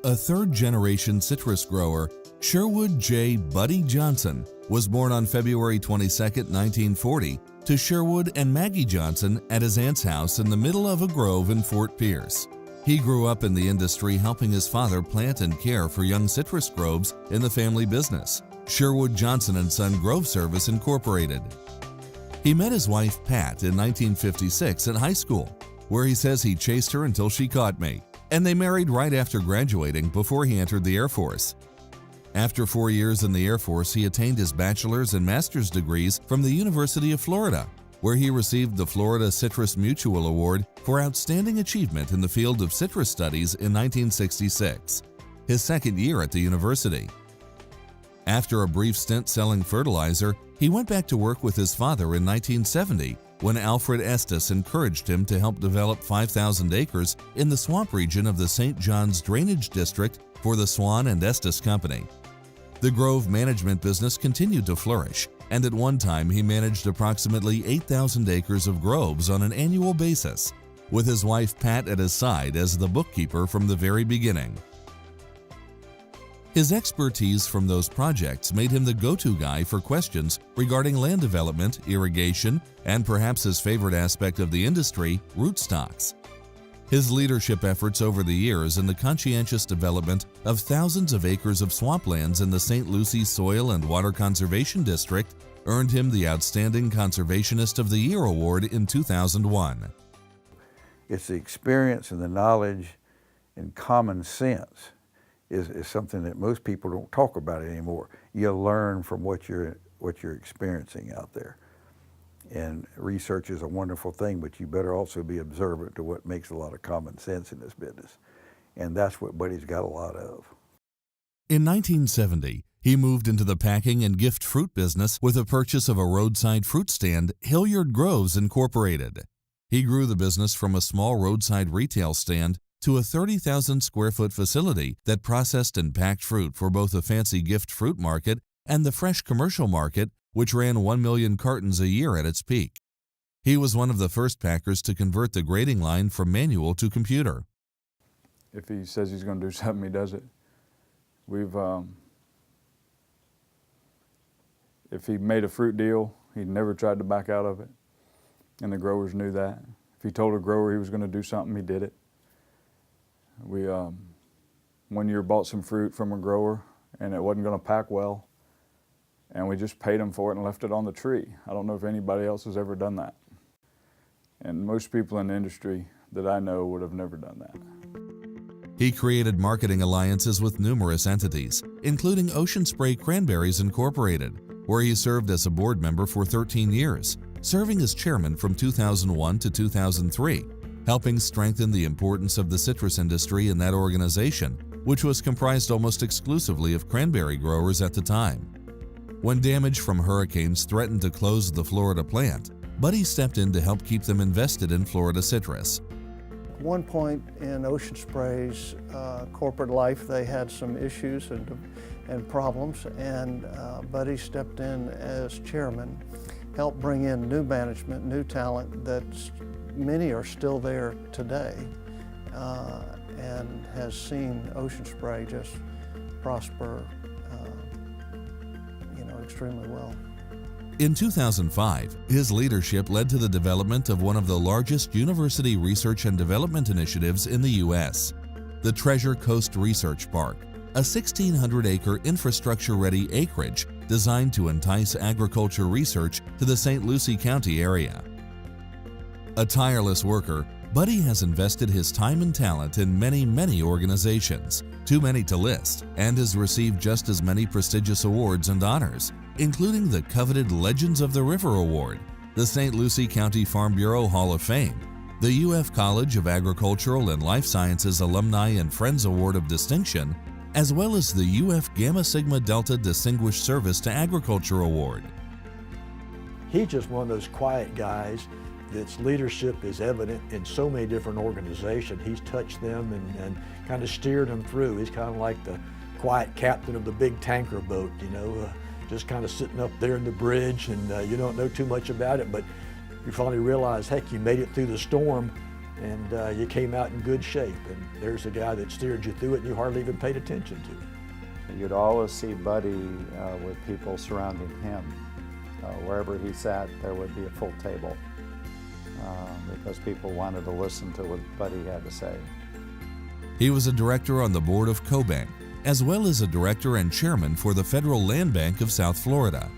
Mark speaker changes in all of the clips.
Speaker 1: A third-generation citrus grower, Sherwood J. Buddy Johnson was born on February 22, 1940, to Sherwood and Maggie Johnson at his aunt's house in the middle of a grove in Fort Pierce. He grew up in the industry helping his father plant and care for young citrus groves in the family business, Sherwood Johnson and Son Grove Service Incorporated. He met his wife Pat in 1956 at high school, where he says he chased her until she caught me, and they married right after graduating before he entered the Air Force. After 4 years in the Air Force, he attained his bachelor's and master's degrees from the University of Florida, where he received the Florida Citrus Mutual Award for Outstanding Achievement in the field of citrus studies in 1966, his second year at the university. After a brief stint selling fertilizer, he went back to work with his father in 1970 when Alfred Estes encouraged him to help develop 5,000 acres in the swamp region of the St. John's Drainage District for the Swan and Estes Company. The grove management business continued to flourish, and at one time he managed approximately 8,000 acres of groves on an annual basis, with his wife Pat at his side as the bookkeeper from the very beginning. His expertise from those projects made him the go-to guy for questions regarding land development, irrigation, and perhaps his favorite aspect of the industry, rootstocks. His leadership efforts over the years in the conscientious development of thousands of acres of swamplands in the St. Lucie Soil and Water Conservation District earned him the Outstanding Conservationist of the Year Award in 2001.
Speaker 2: It's the experience and the knowledge and common sense is something that most people don't talk about anymore. You learn from what you're experiencing out there. And research is a wonderful thing, but you better also be observant to what makes a lot of common sense in this business. And that's what Buddy's got a lot of.
Speaker 1: In 1970, he moved into the packing and gift fruit business with the purchase of a roadside fruit stand, Hilliard Groves Incorporated. He grew the business from a small roadside retail stand to a 30,000 square foot facility that processed and packed fruit for both the fancy gift fruit market and the fresh commercial market, which ran 1 million cartons a year at its peak. He was one of the first packers to convert the grading line from manual to computer.
Speaker 3: If he says he's going to do something, he does it. If he made a fruit deal, he never tried to back out of it, and the growers knew that. If he told a grower he was going to do something, he did it. We one year bought some fruit from a grower, and it wasn't going to pack well, and we just paid him for it and left it on the tree. I don't know if anybody else has ever done that. And most people in the industry that I know would have never done that.
Speaker 1: He created marketing alliances with numerous entities, including Ocean Spray Cranberries Incorporated, where he served as a board member for 13 years, serving as chairman from 2001 to 2003, helping strengthen the importance of the citrus industry in that organization, which was comprised almost exclusively of cranberry growers at the time. When damage from hurricanes threatened to close the Florida plant, Buddy stepped in to help keep them invested in Florida citrus.
Speaker 4: At one point in Ocean Spray's corporate life, they had some issues and problems, and Buddy stepped in as chairman, helped bring in new management, new talent that many are still there today, and has seen Ocean Spray just prosper extremely well.
Speaker 1: In 2005, his leadership led to the development of one of the largest university research and development initiatives in the U.S., the Treasure Coast Research Park, a 1,600-acre infrastructure-ready acreage designed to entice agriculture research to the St. Lucie County area. A tireless worker, Buddy has invested his time and talent in many organizations, too many to list, and has received just as many prestigious awards and honors, including the coveted Legends of the River Award, the St. Lucie County Farm Bureau Hall of Fame, the UF College of Agricultural and Life Sciences Alumni and Friends Award of Distinction, as well as the UF Gamma Sigma Delta Distinguished Service to Agriculture Award.
Speaker 5: He's just one of those quiet guys that's leadership is evident in so many different organizations. He's touched them and kind of steered them through. He's kind of like the quiet captain of the big tanker boat, just kind of sitting up there in the bridge, and you don't know too much about it, but you finally realize, heck, you made it through the storm, and you came out in good shape. And there's a guy that steered you through it and you hardly even paid attention to.
Speaker 6: You'd always see Buddy with people surrounding him. Wherever he sat, there would be a full table because people wanted to listen to what Buddy had to say.
Speaker 1: He was a director on the board of CoBank, as well as a director and chairman for the Federal Land Bank of South Florida.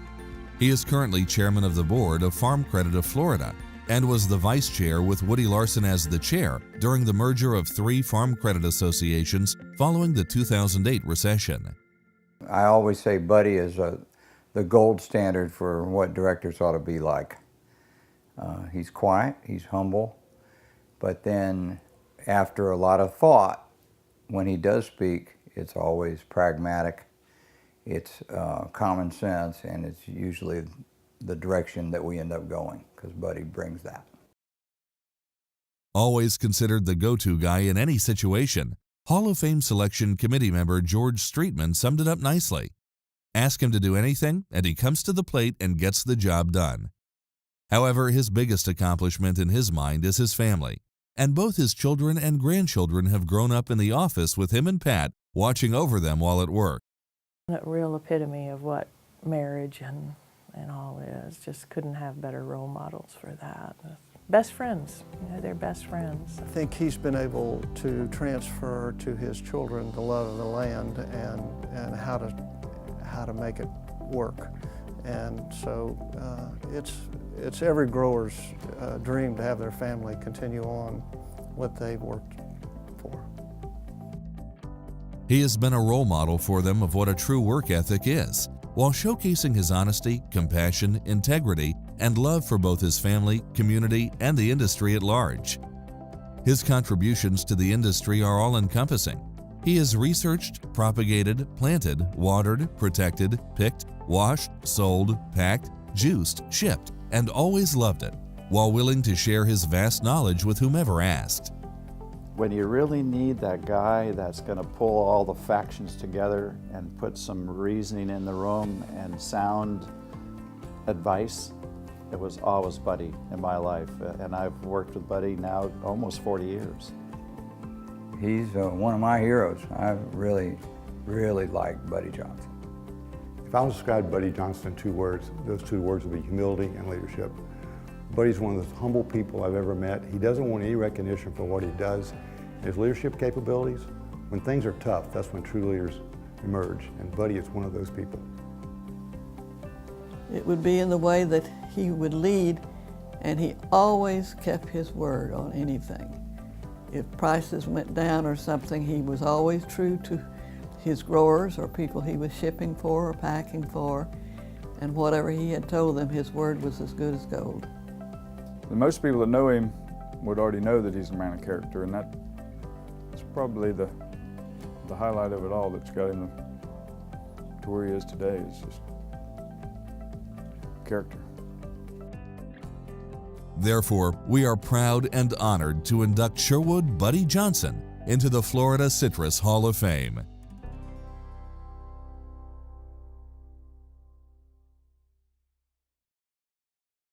Speaker 1: He is currently chairman of the board of Farm Credit of Florida and was the vice chair with Woody Larson as the chair during the merger of 3 farm credit associations following the 2008 recession.
Speaker 7: I always say Buddy is the gold standard for what directors ought to be like. He's quiet, he's humble, but then after a lot of thought, when he does speak, it's always pragmatic, it's common sense, and it's usually the direction that we end up going, because Buddy brings that.
Speaker 1: Always considered the go-to guy in any situation, Hall of Fame Selection Committee member George Streetman summed it up nicely. Ask him to do anything, and he comes to the plate and gets the job done. However, his biggest accomplishment in his mind is his family, and both his children and grandchildren have grown up in the office with him and Pat, watching over them while at work.
Speaker 8: A real epitome of what marriage and all is. Just couldn't have better role models for that. Best friends, they're best friends.
Speaker 4: I think he's been able to transfer to his children the love of the land and how to make it work. And so it's every grower's dream to have their family continue on what they've worked for.
Speaker 1: He has been a role model for them of what a true work ethic is, while showcasing his honesty, compassion, integrity, and love for both his family, community, and the industry at large. His contributions to the industry are all-encompassing. He has researched, propagated, planted, watered, protected, picked, washed, sold, packed, juiced, shipped, and always loved it, while willing to share his vast knowledge with whomever asked.
Speaker 6: When you really need that guy that's going to pull all the factions together and put some reasoning in the room and sound advice, it was always Buddy in my life. And I've worked with Buddy now almost 40 years.
Speaker 7: He's one of my heroes. I really, really like Buddy Johnson.
Speaker 9: If I was to describe Buddy Johnson in 2 words, those 2 words would be humility and leadership. Buddy's one of the most humble people I've ever met. He doesn't want any recognition for what he does. His leadership capabilities, when things are tough, that's when true leaders emerge, and Buddy is one of those people.
Speaker 10: It would be in the way that he would lead, and he always kept his word on anything. If prices went down or something, he was always true to his growers or people he was shipping for or packing for, and whatever he had told them, his word was as good as gold.
Speaker 3: Most people that know him would already know that he's a man of character, and that's probably the highlight of it all that's got him to where he is today. Is just character.
Speaker 1: Therefore, we are proud and honored to induct Sherwood Buddy Johnson into the Florida Citrus Hall of Fame.